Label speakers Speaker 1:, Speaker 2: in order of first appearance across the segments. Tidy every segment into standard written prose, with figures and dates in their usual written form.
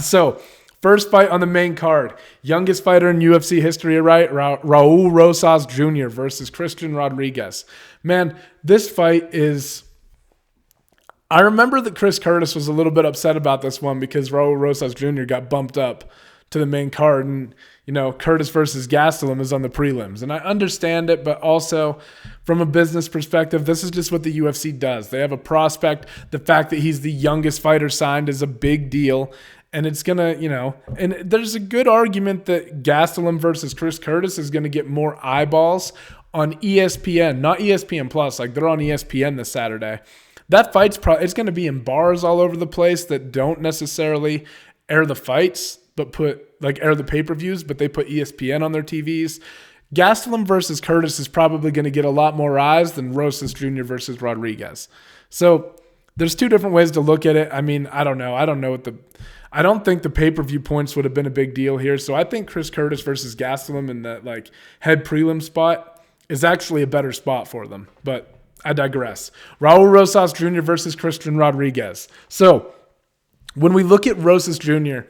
Speaker 1: So, first fight on the main card. Youngest fighter in UFC history, right? Raul Rosas Jr. versus Christian Rodriguez. Man, this fight is... I remember that Chris Curtis was a little bit upset about this one because Raul Rosas Jr. got bumped up to the main card, and Curtis versus Gastelum is on the prelims, and I understand it, but also from a business perspective, this is just what the UFC does. They have a prospect. The fact that he's the youngest fighter signed is a big deal, and it's gonna, and there's a good argument that Gastelum versus Chris Curtis is gonna get more eyeballs on ESPN, not ESPN Plus. Like, they're on ESPN this Saturday. That fight's it's going to be in bars all over the place that don't necessarily air the fights, but air the pay-per-views, but they put ESPN on their TVs. Gastelum versus Curtis is probably going to get a lot more eyes than Rosas Jr. versus Rodriguez. So there's two different ways to look at it. I mean, I don't know. I don't think the pay-per-view points would have been a big deal here. So I think Chris Curtis versus Gastelum in that head prelim spot is actually a better spot for them. But I digress. Raul Rosas Jr. versus Christian Rodriguez. So when we look at Rosas Jr.,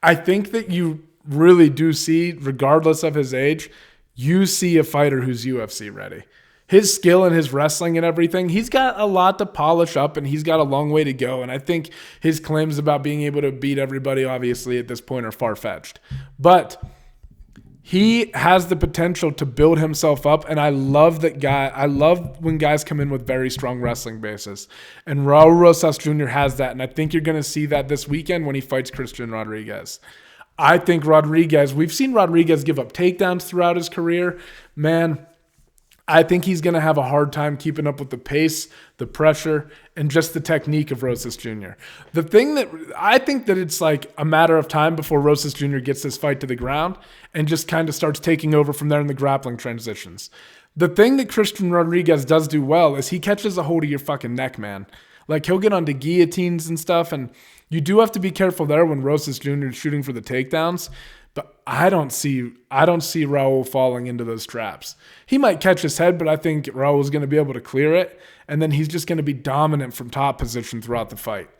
Speaker 1: I think that you really do see, regardless of his age, you see a fighter who's UFC ready. His skill and his wrestling and everything, he's got a lot to polish up, and he's got a long way to go. And I think his claims about being able to beat everybody, obviously, at this point are far-fetched. But he has the potential to build himself up, and I love that guy. I love when guys come in with very strong wrestling bases, and Raul Rosas Jr. has that, and I think you're going to see that this weekend when he fights Christian Rodriguez. I think we've seen Rodriguez give up takedowns throughout his career. Man, I think he's going to have a hard time keeping up with the pace, the pressure, and just the technique of Rosas Jr. The thing that I think that it's like a matter of time before Rosas Jr. gets this fight to the ground and just kind of starts taking over from there in the grappling transitions. The thing that Christian Rodriguez does do well is he catches a hold of your fucking neck, man. Like, he'll get onto guillotines and stuff, and you do have to be careful there when Rosas Jr. is shooting for the takedowns. But I don't see Raul falling into those traps. He might catch his head, but I think Raul is going to be able to clear it, and then he's just going to be dominant from top position throughout the fight.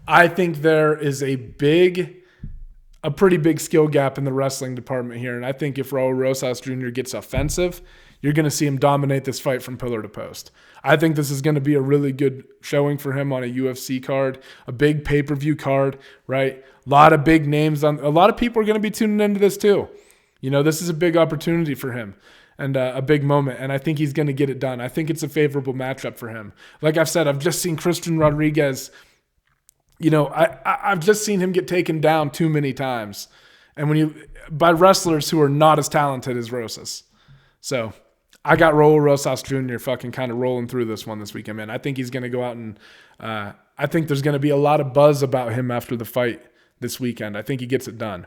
Speaker 1: I think there is a pretty big skill gap in the wrestling department here, and I think if Raul Rosas Jr. gets offensive, you're going to see him dominate this fight from pillar to post. I think this is going to be a really good showing for him on a UFC card, a big pay-per-view card, right? A lot of big names. A lot of people are going to be tuning into this too. This is a big opportunity for him and a big moment, and I think he's going to get it done. I think it's a favorable matchup for him. Like I've said, I've just seen Christian Rodriguez, I've just seen him get taken down too many times, and by wrestlers who are not as talented as Rosas. So I got Raul Rosas Jr. fucking kind of rolling through this one this weekend, man. I think he's going to go out and I think there's going to be a lot of buzz about him after the fight this weekend. I think he gets it done.